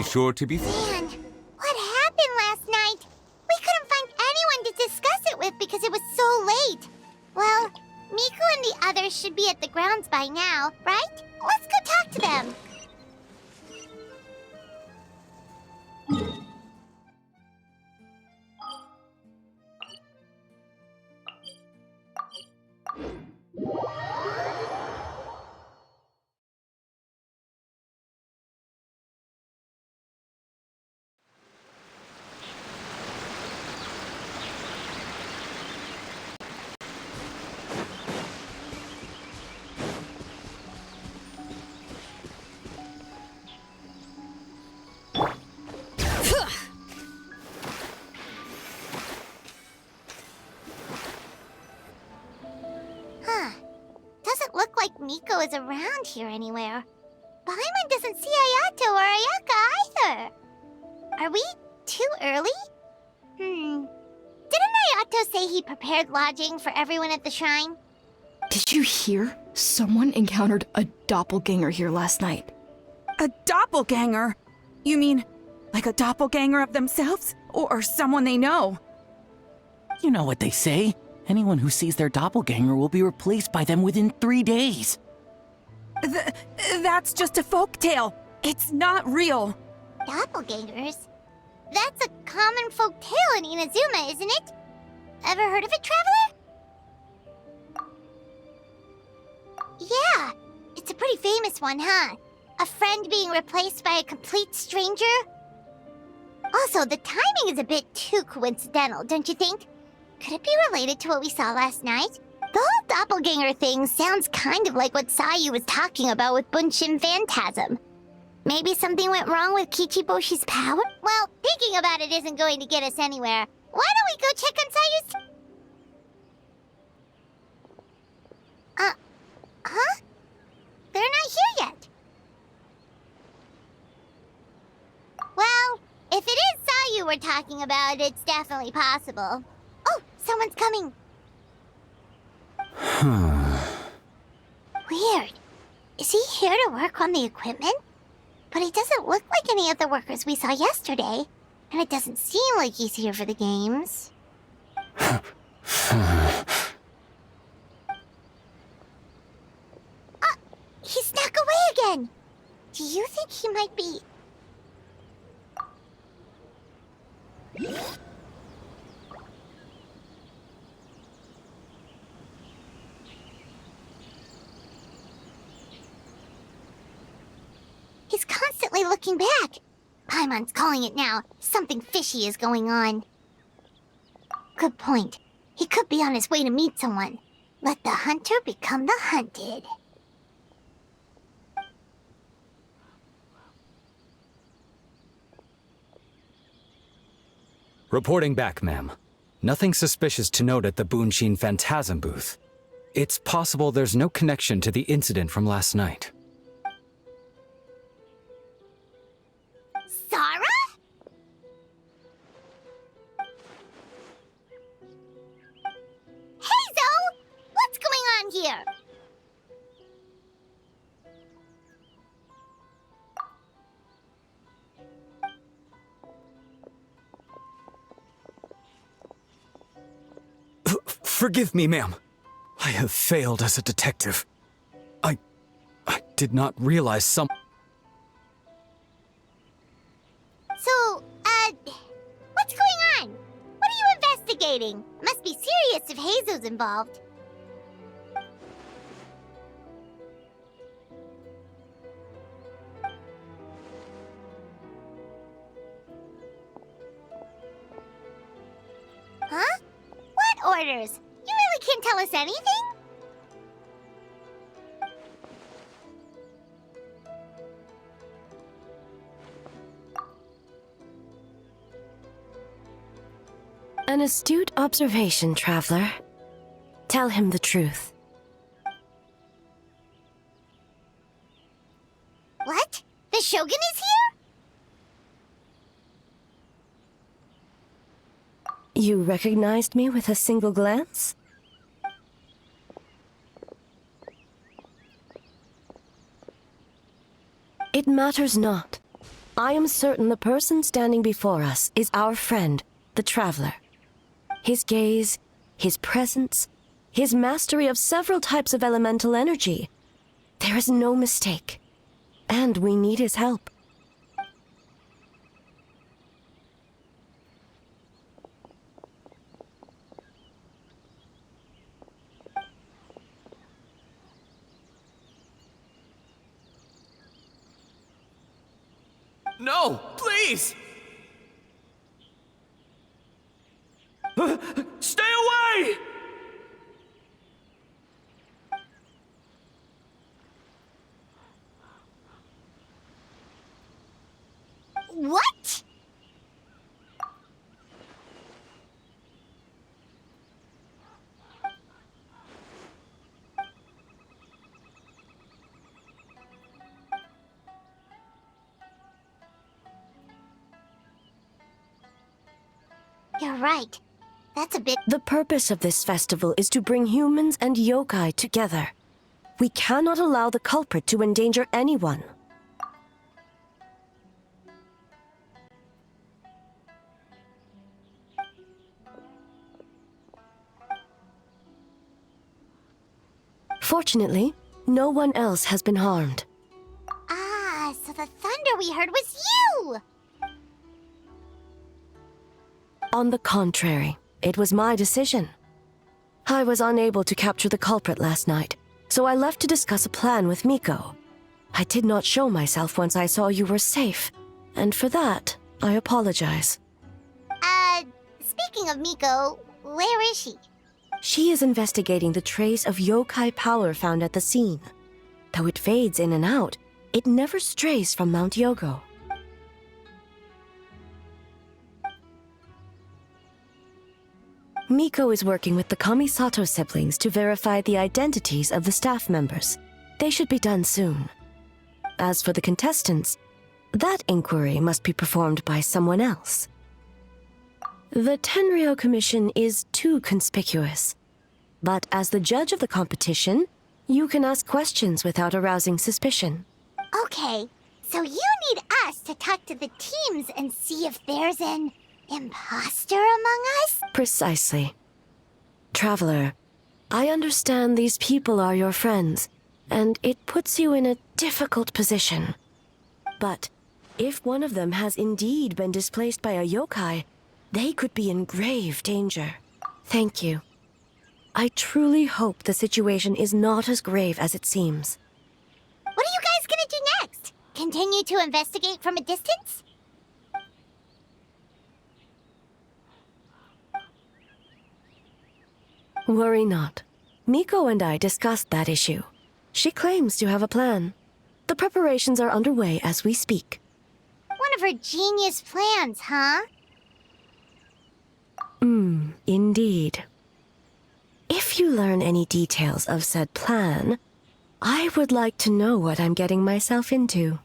sure to be... Man, what happened last night? We couldn't find anyone to discuss it with because it was so late. Well, Miku and the others should be at the grounds by now, right? Let's go talk to them. Doesn't look like Miko is around here anywhere. Paimon doesn't see Ayato or Ayaka either. Are we too early? Didn't Ayato say he prepared lodging for everyone at the shrine? Did you hear? Someone encountered a doppelganger here last night. A doppelganger? You mean, like a doppelganger of themselves? Or someone they know? You know what they say. Anyone who sees their doppelganger will be replaced by them within 3 days. That's just a folktale. It's not real. Doppelgangers? That's a common folk tale in Inazuma, isn't it? Ever heard of it, Traveler? Yeah, it's a pretty famous one, huh? A friend being replaced by a complete stranger? Also, the timing is a bit too coincidental, don't you think? Could it be related to what we saw last night? The whole doppelganger thing sounds kind of like what Sayu was talking about with Bunshin Phantasm. Maybe something went wrong with Kichiboshi's power? Well, thinking about it isn't going to get us anywhere. Why don't we go check on Sayu's... Huh? They're not here yet. Well, if it is Sayu we're talking about, it's definitely possible. Oh, someone's coming. Weird. Is he here to work on the equipment? But he doesn't look like any of the workers we saw yesterday. And it doesn't seem like he's here for the games. He snuck away again. Do you think he might be... He's constantly looking back. Paimon's calling it now. Something fishy is going on. Good point. He could be on his way to meet someone. Let the hunter become the hunted. Reporting back, ma'am. Nothing suspicious to note at the Bunshin Phantasm booth. It's possible there's no connection to the incident from last night. Sarah? Hazel! What's going on here? Forgive me, ma'am. I have failed as a detective. I did not realize some... So, what's going on? What are you investigating? Must be serious if Hazel's involved. Huh? What orders? You really can't tell us anything? An astute observation, Traveler. Tell him the truth. What? The Shogun is here? You recognized me with a single glance? It matters not. I am certain the person standing before us is our friend, the Traveler. His gaze, his presence, his mastery of several types of elemental energy. There is no mistake. And we need his help. No, please! Stay away! What? You're right. That's a bit... The purpose of this festival is to bring humans and yokai together. We cannot allow the culprit to endanger anyone. Fortunately, no one else has been harmed. Ah, so the thunder we heard was you! On the contrary, it was my decision. I was unable to capture the culprit last night, so I left to discuss a plan with Miko. I did not show myself once I saw you were safe, and for that, I apologize. Speaking of Miko, where is she? She is investigating the trace of yokai power found at the scene. Though it fades in and out, it never strays from Mount Yogo. Miko is working with the Kamisato siblings to verify the identities of the staff members. They should be done soon. As for the contestants, that inquiry must be performed by someone else. The Tenryo Commission is too conspicuous. But as the judge of the competition, you can ask questions without arousing suspicion. Okay, so you need us to talk to the teams and see if there's an imposter among us? Precisely. Traveler, I understand these people are your friends, and it puts you in a difficult position. But if one of them has indeed been displaced by a yokai, they could be in grave danger. Thank you. I truly hope the situation is not as grave as it seems. What are you guys gonna do next? Continue to investigate from a distance? Worry not. Miko and I discussed that issue. She claims to have a plan. The preparations are underway as we speak. One of her genius plans, huh? Indeed. If you learn any details of said plan, I would like to know what I'm getting myself into.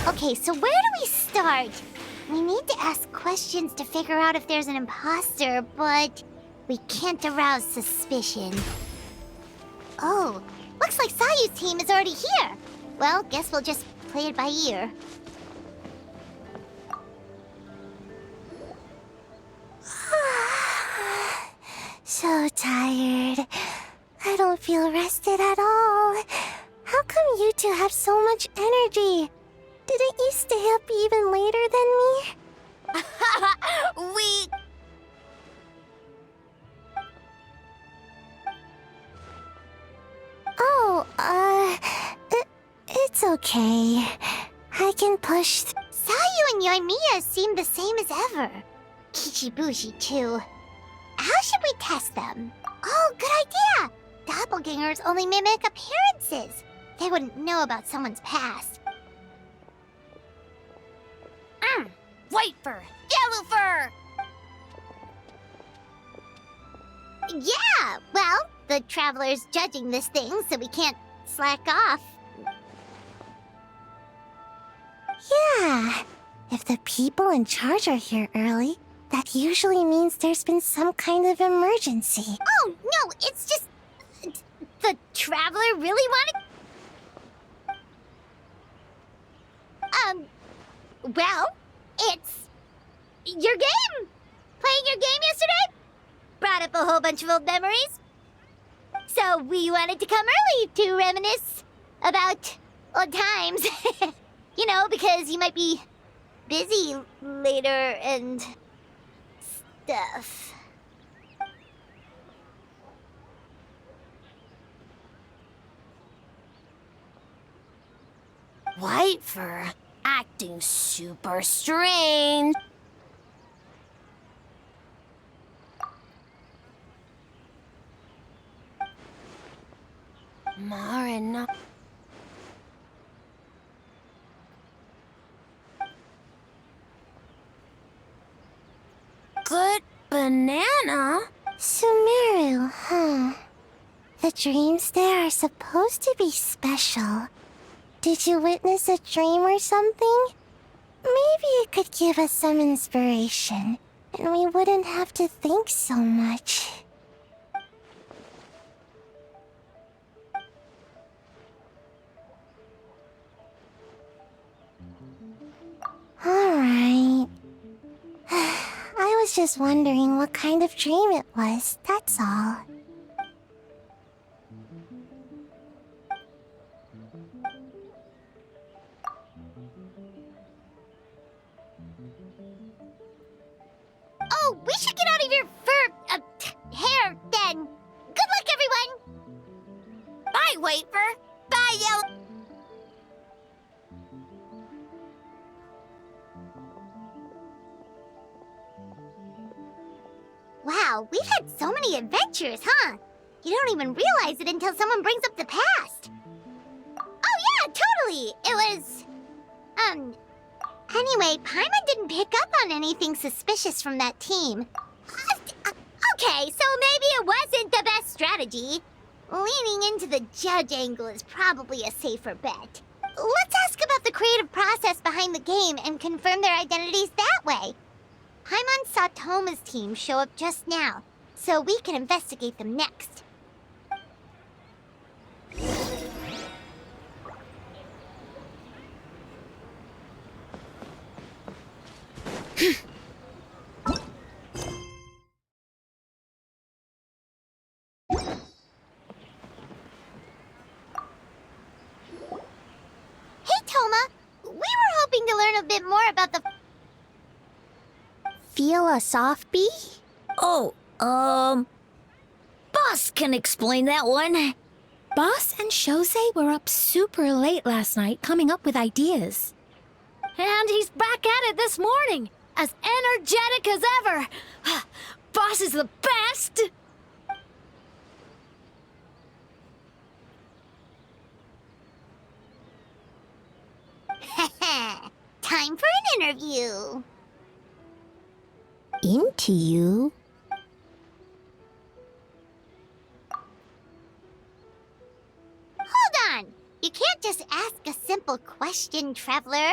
Okay, so where do we start? We need to ask questions to figure out if there's an imposter, but we can't arouse suspicion. Oh, looks like Sayu's team is already here. Well, guess we'll just play it by ear. So tired. I don't feel rested at all. How come you two have so much energy? Didn't you stay up even later than me? Oh, it's okay. I can push. Sayu and Yoimiya seem the same as ever. Kichibushi, too. How should we test them? Oh, good idea! Doppelgangers only mimic appearances. They wouldn't know about someone's past. White fur! Yellow fur! Yeah, well, the Traveler's judging this thing, so we can't slack off. Yeah. If the people in charge are here early, that usually means there's been some kind of emergency. Oh, no, it's just... The Traveler really wanted... Well, it's... your game! Playing your game yesterday? Brought up a whole bunch of old memories. So we wanted to come early to reminisce about old times. You know, because you might be busy later and stuff. White fur acting super strange. Mora, no. Good banana? Sumeru, huh? The dreams there are supposed to be special. Did you witness a dream or something? Maybe it could give us some inspiration, and we wouldn't have to think so much. Alright. I was just wondering what kind of dream it was, that's all. Oh, we should get out of your fur... hair, then. Good luck, everyone! Bye, Wafer! Bye, Yellow... Wow, we've had so many adventures, huh? You don't even realize it until someone brings up the past. Oh yeah, totally! It was... Anyway, Paimon didn't pick up on anything suspicious from that team. Okay, so maybe it wasn't the best strategy. Leaning into the judge angle is probably a safer bet. Let's ask about the creative process behind the game and confirm their identities that way. Paimon saw Toma's team show up just now, so we can investigate them next. Hey, Toma! We were hoping to learn a bit more about the... Feel a soft bee? Oh, Boss can explain that one. Boss and Shosei were up super late last night coming up with ideas. And he's back at it this morning, as energetic as ever. Boss is the best! Time for an interview. Into you? Hold on! You can't just ask a simple question, Traveler.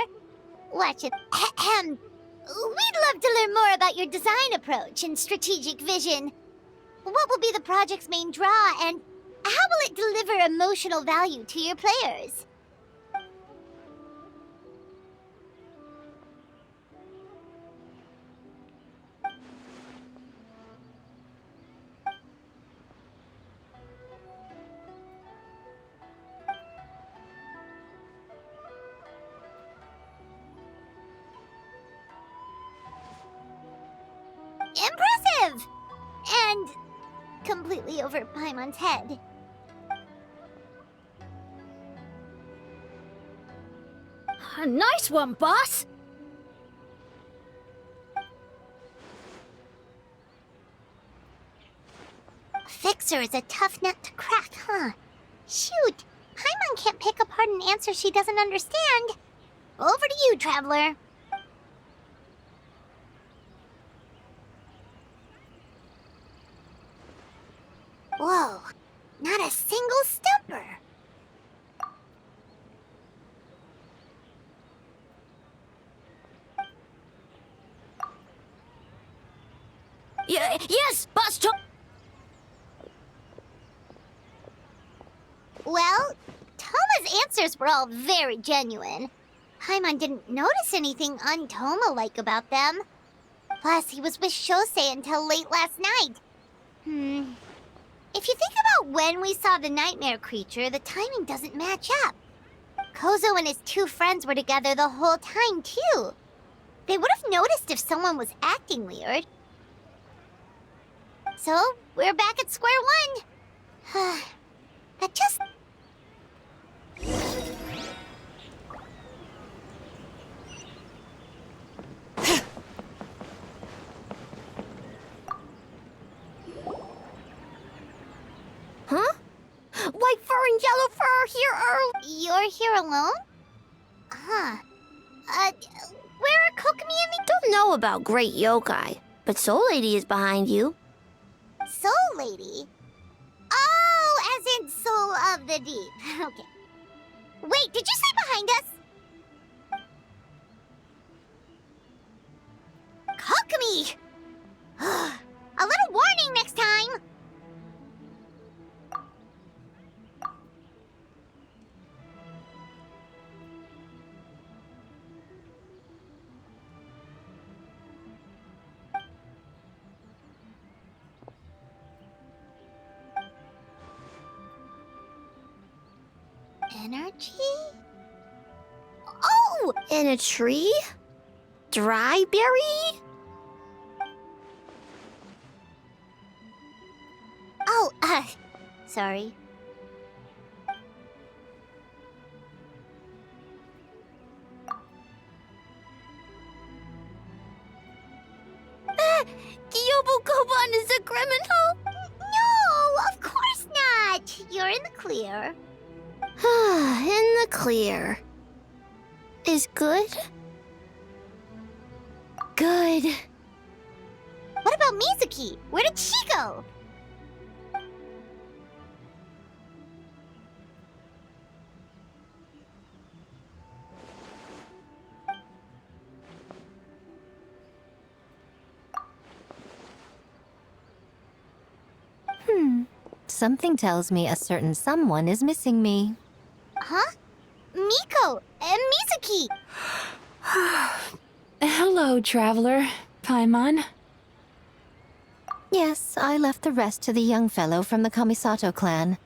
Watch it. We'd love to learn more about your design approach and strategic vision. What will be the project's main draw, and how will it deliver emotional value to your players? Impressive! And completely over Paimon's head. Nice one, boss! Fixer is a tough nut to crack, huh? Shoot! Paimon can't pick apart an answer she doesn't understand. Over to you, Traveler. Whoa, not a single stumper. Yes, Boss Well, Toma's answers were all very genuine. Paimon didn't notice anything un-Toma-like about them. Plus, he was with Shosei until late last night. If you think about when we saw the nightmare creature, the timing doesn't match up. Kozo and his two friends were together the whole time, too. They would have noticed if someone was acting weird. So, we're back at square one. That just... Huh? White fur and yellow fur are here early. You're here alone? Huh. Where are Kokomi and me? Don't know about Great Yokai, but Soul Lady is behind you. Soul Lady? Oh, as in Soul of the Deep. Okay. Wait, did you say behind us? Kokomi! A little warning next time! Energy? Oh! In a tree? Dry berry? Oh, sorry. Yobo-Koban is a criminal? No, of course not. You're in the clear. In the clear. Is good? Good. What about Mizuki? Where did she go? Something tells me a certain someone is missing me. Huh? Miko and Mizuki. Hello, traveler. Paimon. Yes, I left the rest to the young fellow from the Kamisato clan.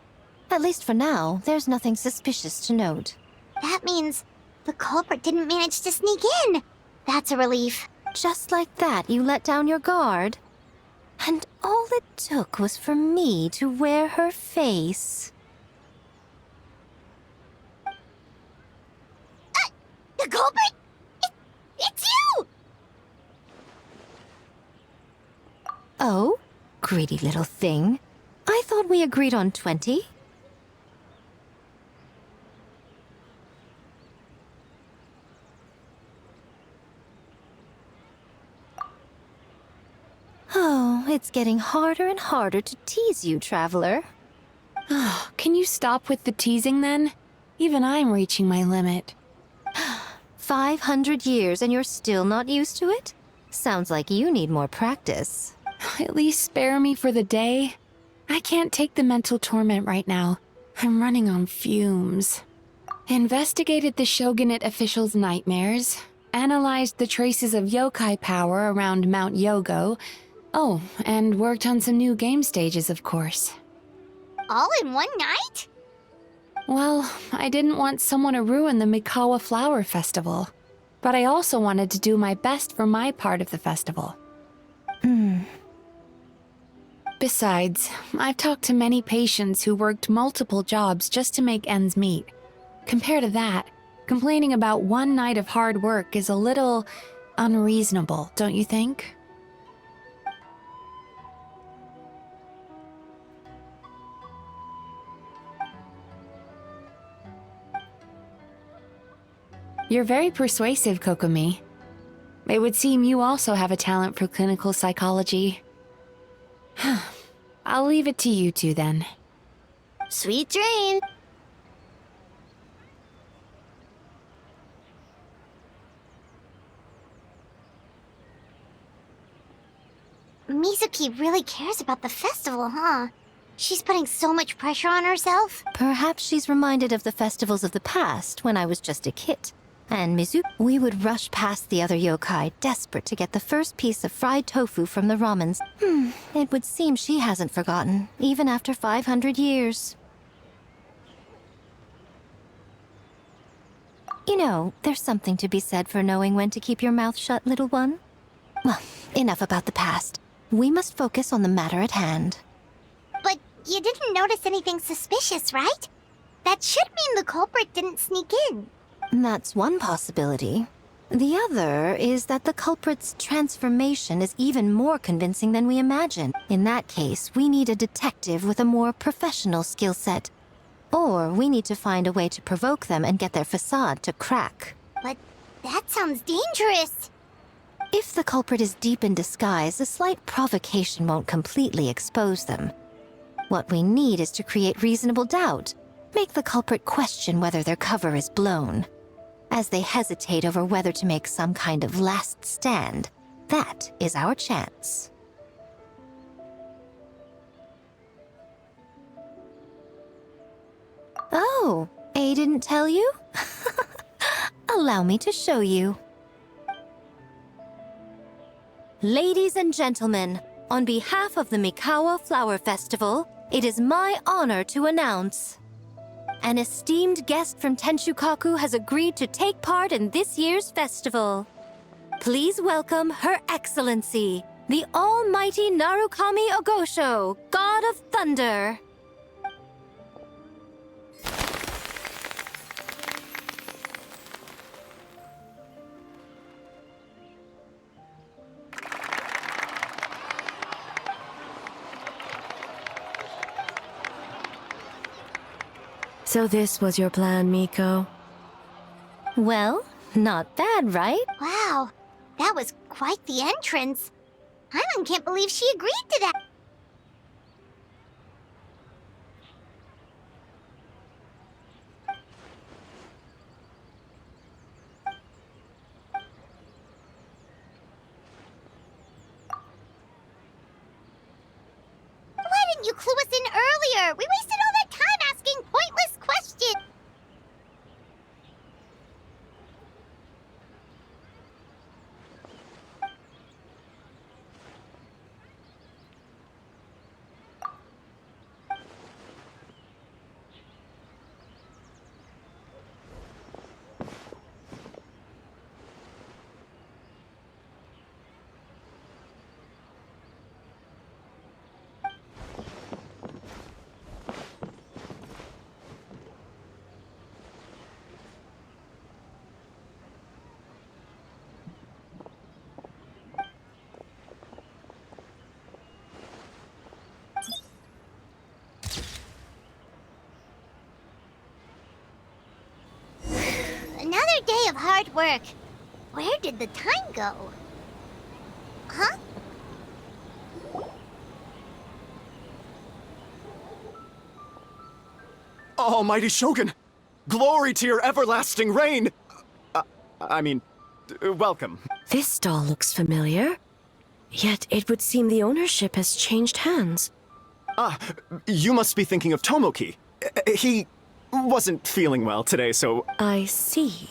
At least for now, there's nothing suspicious to note. That means the culprit didn't manage to sneak in. That's a relief. Just like that, you let down your guard. And all it took was for me to wear her face. The culprit? It's you! Oh? Greedy little thing. I thought we agreed on 20. Oh, it's getting harder and harder to tease you, traveler. Can you stop with the teasing then? Even I'm reaching my limit. 500 years and you're still not used to it? Sounds like you need more practice. At least spare me for the day. I can't take the mental torment right now. I'm running on fumes. Investigated the Shogunate officials' nightmares, analyzed the traces of yokai power around Mount Yogo. Oh, and worked on some new game stages, of course. All in one night? Well, I didn't want someone to ruin the Mikawa Flower Festival. But I also wanted to do my best for my part of the festival. Besides, I've talked to many patients who worked multiple jobs just to make ends meet. Compared to that, complaining about one night of hard work is a little unreasonable, don't you think? You're very persuasive, Kokomi. It would seem you also have a talent for clinical psychology. I'll leave it to you two then. Sweet dream. Mizuki really cares about the festival, huh? She's putting so much pressure on herself. Perhaps she's reminded of the festivals of the past when I was just a kid. And Mizuki, we would rush past the other yokai, desperate to get the first piece of fried tofu from the ramens. It would seem she hasn't forgotten, even after 500 years. You know, there's something to be said for knowing when to keep your mouth shut, little one. Well, enough about the past. We must focus on the matter at hand. But you didn't notice anything suspicious, right? That should mean the culprit didn't sneak in. That's one possibility. The other is that the culprit's transformation is even more convincing than we imagine. In that case, we need a detective with a more professional skill set. Or we need to find a way to provoke them and get their facade to crack. But that sounds dangerous. If the culprit is deep in disguise, a slight provocation won't completely expose them. What we need is to create reasonable doubt. Make the culprit question whether their cover is blown. As they hesitate over whether to make some kind of last stand, that is our chance. Oh, A didn't tell you? Allow me to show you. Ladies and gentlemen, on behalf of the Mikawa Flower Festival, it is my honor to announce an esteemed guest from Tenshukaku has agreed to take part in this year's festival. Please welcome Her Excellency, the Almighty Narukami Ogosho, God of Thunder. So this was your plan, Miko? Well, not bad, right? Wow, that was quite the entrance. Hyman can't believe she agreed to that. Why didn't you clue us in earlier? We wasted all that time asking pointless questions. Another day of hard work. Where did the time go? Huh? Almighty Shogun! Glory to your everlasting reign! Welcome. This stall looks familiar. Yet it would seem the ownership has changed hands. You must be thinking of Tomoki. He wasn't feeling well today, so... I see.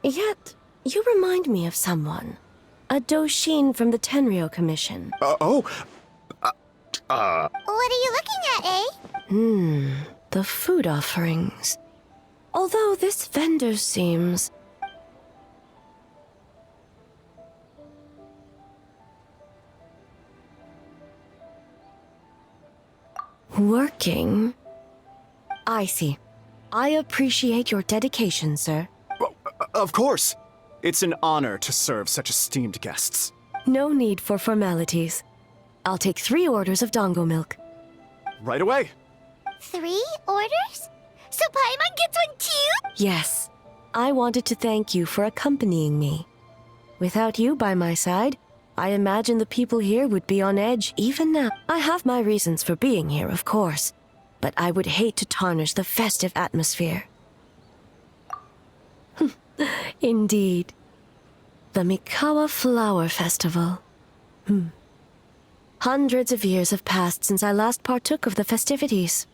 Yet, you remind me of someone. A Doshin from the Tenryo Commission. What are you looking at, eh? The food offerings. Although this vendor seems... working. I see. I appreciate your dedication, sir. Of course. It's an honor to serve such esteemed guests. No need for formalities. I'll take 3 orders of dango milk. Right away. 3 orders? So Paimon gets one too? Yes. I wanted to thank you for accompanying me. Without you by my side, I imagine the people here would be on edge even now. I have my reasons for being here, of course, but I would hate to tarnish the festive atmosphere. Indeed. The Mikawa Flower Festival. Hundreds of years have passed since I last partook of the festivities.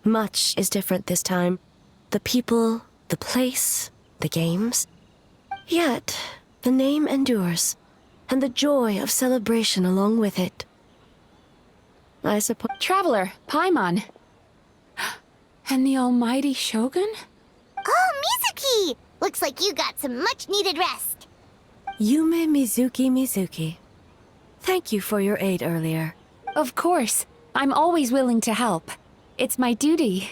Much is different this time. The people, the place, the games. Yet, the name endures, and the joy of celebration along with it. I suppose... Traveler, Paimon. And the almighty Shogun? Oh, Mizuki! Looks like you got some much-needed rest. Yume Mizuki. Thank you for your aid earlier. Of course. I'm always willing to help. It's my duty.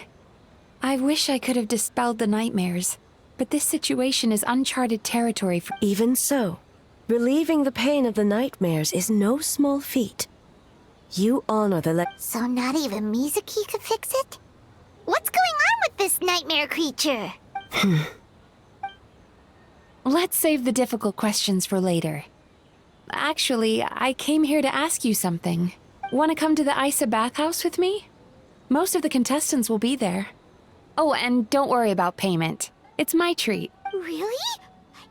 I wish I could have dispelled the nightmares, but this situation is uncharted territory for— Even so, relieving the pain of the nightmares is no small feat. You honor the So not even Mizuki could fix it? What's going on with this nightmare creature? Let's save the difficult questions for later. Actually, I came here to ask you something. Want to come to the Isa bathhouse with me? Most of the contestants will be there. Oh, and don't worry about payment. It's my treat. Really?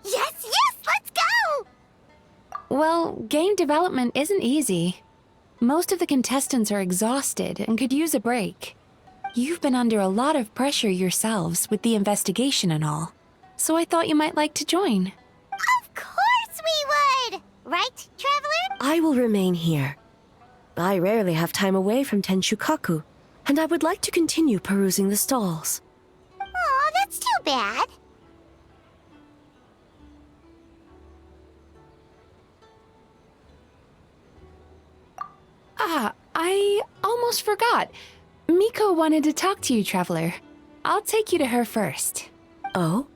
Yes, let's go! Well, game development isn't easy. Most of the contestants are exhausted and could use a break. You've been under a lot of pressure yourselves with the investigation and all, so I thought you might like to join. Of course we would! Right, Traveler? I will remain here. I rarely have time away from Tenshukaku, and I would like to continue perusing the stalls. Aw, that's too bad. Ah, I almost forgot. Miko wanted to talk to you, Traveler. I'll take you to her first. Oh?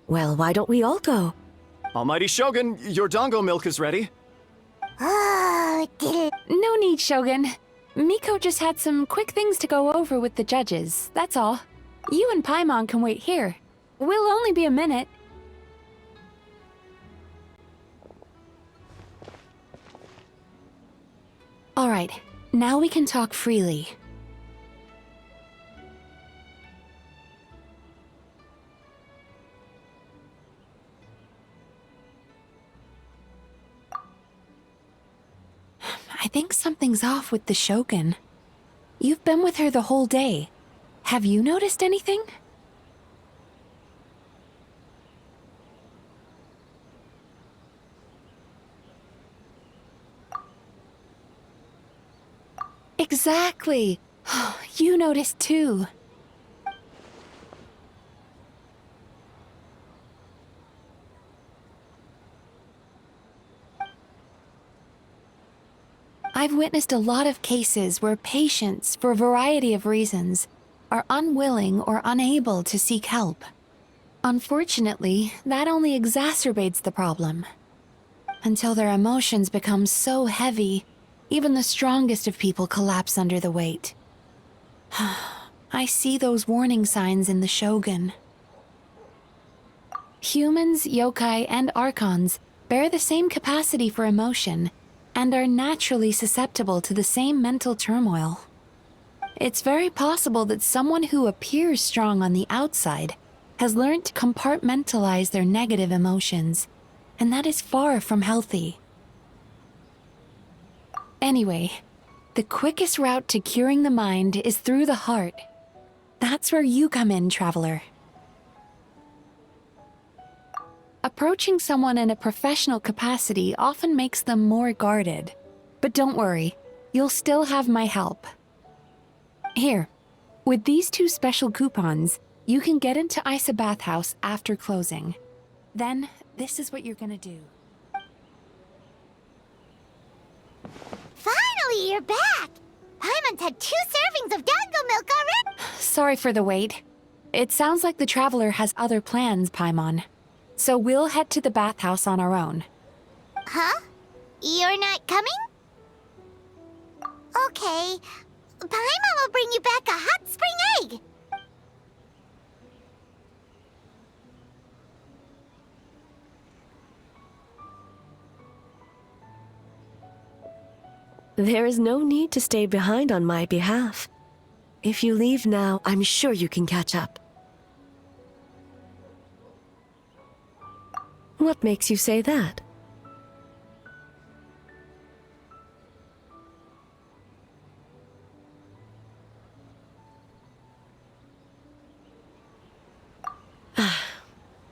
Well, why don't we all go? Almighty Shogun, your dango milk is ready. Oh, No need, Shogun. Miko just had some quick things to go over with the judges, that's all. You and Paimon can wait here. We'll only be a minute. Alright, now we can talk freely. I think something's off with the Shogun. You've been with her the whole day. Have you noticed anything? Exactly. You noticed too. I've witnessed a lot of cases where patients, for a variety of reasons, are unwilling or unable to seek help. Unfortunately, that only exacerbates the problem. Until their emotions become so heavy, even the strongest of people collapse under the weight. I see those warning signs in the Shogun. Humans, yokai, and archons bear the same capacity for emotion, and are naturally susceptible to the same mental turmoil. It's very possible that someone who appears strong on the outside has learned to compartmentalize their negative emotions, and that is far from healthy. Anyway, the quickest route to curing the mind is through the heart. That's where you come in, Traveler. Approaching someone in a professional capacity often makes them more guarded. But don't worry, you'll still have my help. Here, with these 2 special coupons, you can get into Isa Bathhouse after closing. Then, this is what you're gonna do. Finally, you're back! Paimon's had 2 servings of dango milk already! Sorry for the wait. It sounds like the Traveler has other plans, Paimon. So we'll head to the bathhouse on our own. Huh? You're not coming? Okay. Paimon will bring you back a hot spring egg! There is no need to stay behind on my behalf. If you leave now, I'm sure you can catch up. What makes you say that?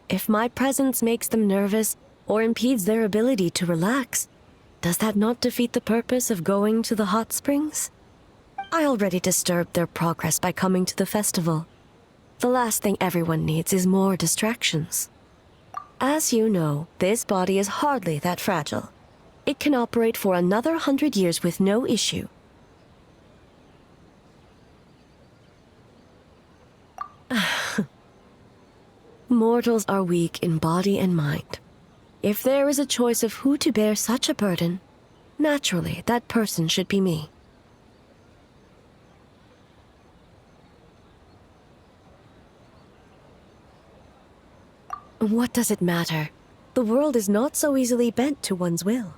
If my presence makes them nervous or impedes their ability to relax, does that not defeat the purpose of going to the hot springs? I already disturbed their progress by coming to the festival. The last thing everyone needs is more distractions. As you know, this body is hardly that fragile. It can operate for another 100 years with no issue. Mortals are weak in body and mind. If there is a choice of who to bear such a burden, naturally that person should be me. What does it matter? The world is not so easily bent to one's will.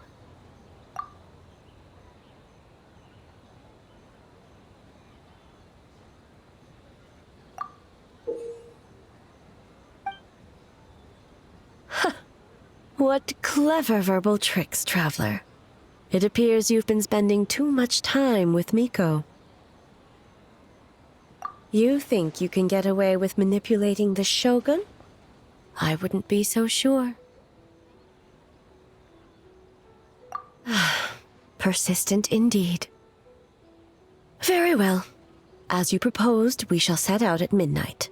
What clever verbal tricks, traveler. It appears you've been spending too much time with Miko. You think you can get away with manipulating the Shogun? I wouldn't be so sure. Persistent indeed. Very well. As you proposed, we shall set out at midnight.